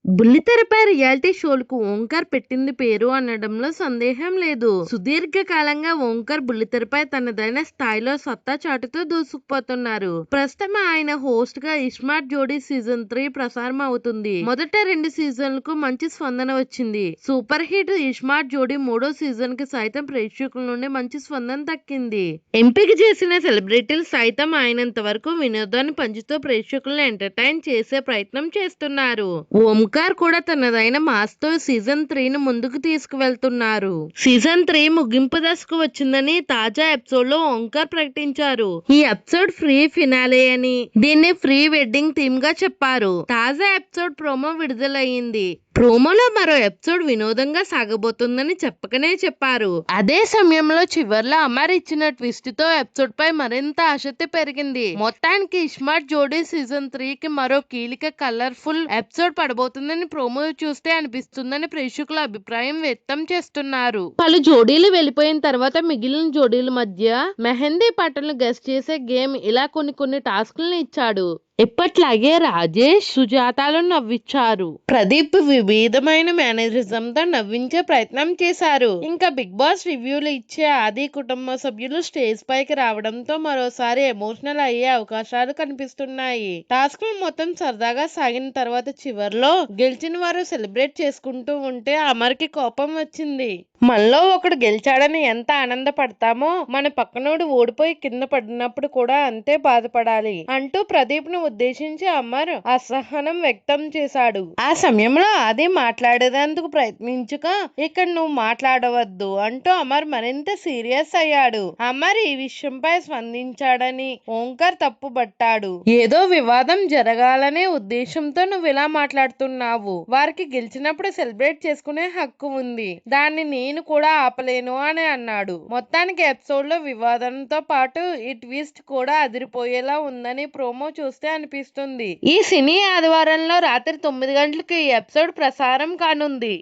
బుల్లితెరపై reality షోలకు Omkar పెట్టింది పేరు అనడంలో సందేహం లేదు. సుదీర్ఘ కాలంగా ఓంకార్ బుల్లితెరపై తనదైన స్థాయిలో సత్తా చాటుతూ దూసుకుపోతున్నారు. ప్రస్తుతం ఆయన హోస్ట్ గా ఇస్మార్ట్ జోడీ సీజన్ 3 ప్రసారం అవుతుంది. మొదట 2 సీజన్లకు మంచి స్పందన వచ్చింది. సూపర్ హిట్ ఇస్మార్ట్ జోడీ 3వ సీజన్ కి సైతం ప్రేక్షకుల నుండి మంచి స్పందన దక్కింది. ఎంపిక చేసిన సెలబ్రిటీలు సైతం అయినంత వరకు వినోదాన్ని పంచుతూ ప్రేక్షకులను ఎంటర్టైన్ చేసే ప్రయత్నం చేస్తున్నారు. ఓంకార్ కూడా తనదైన మాస్ తో సీజన్ 3ను ముందుకు తీసుకువెళ్తున్నారు. సీజన్ 3 ముగింపు దశకు వచ్చిందని తాజా ఎపిసోడ్ లో ఓంకార్ ప్రకటించారు. ఈ ఎపిసోడ్ ఫ్రీ ఫినాలే అని, దీన్ని ప్రీ వెడ్డింగ్ థీమ్ గా చెప్పారు. తాజా ఎపిసోడ్ ప్రోమో విడుదలయ్యింది. ప్రోమోలో మరో ఎపిసోడ్ వినోదంగా సాగబోతుందని చెప్పకనే చెప్పారు. అదే సమయంలో చివర్లో అమర్ ఇచ్చిన ట్విస్ట్ తో ఎపిసోడ్ పై మరింత ఆసక్తి పెరిగింది. మొత్తానికి ఇస్మార్ట్ జోడీ సీజన్ 3 కి మరో కీలక కలర్ఫుల్ ఎపిసోడ్ పడబోతుందని ప్రోమో చూస్తే అనిపిస్తుందని ప్రేక్షకుల అభిప్రాయం వ్యక్తం చేస్తున్నారు. పలు జోడీలు వెళ్లిపోయిన తర్వాత మిగిలిన జోడీల మధ్య మెహందీ పాటలను గెస్ట్ చేసే గేమ్ ఇలా కొన్ని టాస్క్లను ఇచ్చాడు. ఎప్పట్లాగే రాజేష్, సుజాతలను నవ్వించారు. ప్రదీప్ వివిధమైన మేనరిజంతో నవ్వించే ప్రయత్నం చేశారు. ఇంకా బిగ్ బాస్ రివ్యూలు ఇచ్చే ఆది కుటుంబ సభ్యులు స్టేజ్ పైకి రావడంతో మరోసారి ఎమోషనల్ అయ్యే అవకాశాలు కనిపిస్తున్నాయి. టాస్క్లు మొత్తం సరదాగా సాగిన తర్వాత చివర్లో గెలిచిన వారు సెలబ్రేట్ చేసుకుంటూ ఉంటే అమర్కి కోపం వచ్చింది. మనలో ఒకడు గెలిచాడని ఎంత ఆనందపడతామో మన పక్కనోడు ఓడిపోయి కింద పడినప్పుడు కూడా అంతే బాధపడాలి అంటూ ప్రదీప్ ను ఉద్దేశించి అమర్ అసహనం వ్యక్తం చేశాడు. ఆ సమయంలో ఆది మాట్లాడేందుకు ప్రయత్నించగా ఇక్కడ నువ్వు మాట్లాడవద్దు అంటూ అమర్ మరింత సీరియస్ అయ్యాడు. అమర్ ఈ విషయంపై స్పందించాడని ఓంకార్ తప్పుబట్టాడు. ఏదో వివాదం జరగాలనే ఉద్దేశంతో నువ్వు ఇలా మాట్లాడుతున్నావు. వారికి గెలిచినప్పుడు సెలబ్రేట్ చేసుకునే హక్కు ఉంది. దాన్ని నేను కూడా ఆపలేను అని అన్నాడు. మొత్తానికి ఎపిసోడ్ లో వివాదంతో పాటు ఈ ట్విస్ట్ కూడా అదిరిపోయేలా ఉందని ప్రోమో చూస్తే అనిపిస్తుంది. ఈ సినీ ఆదివారంలో రాత్రి 9 గంటలకు ఈ ఎపిసోడ్ ప్రసారం కానుంది.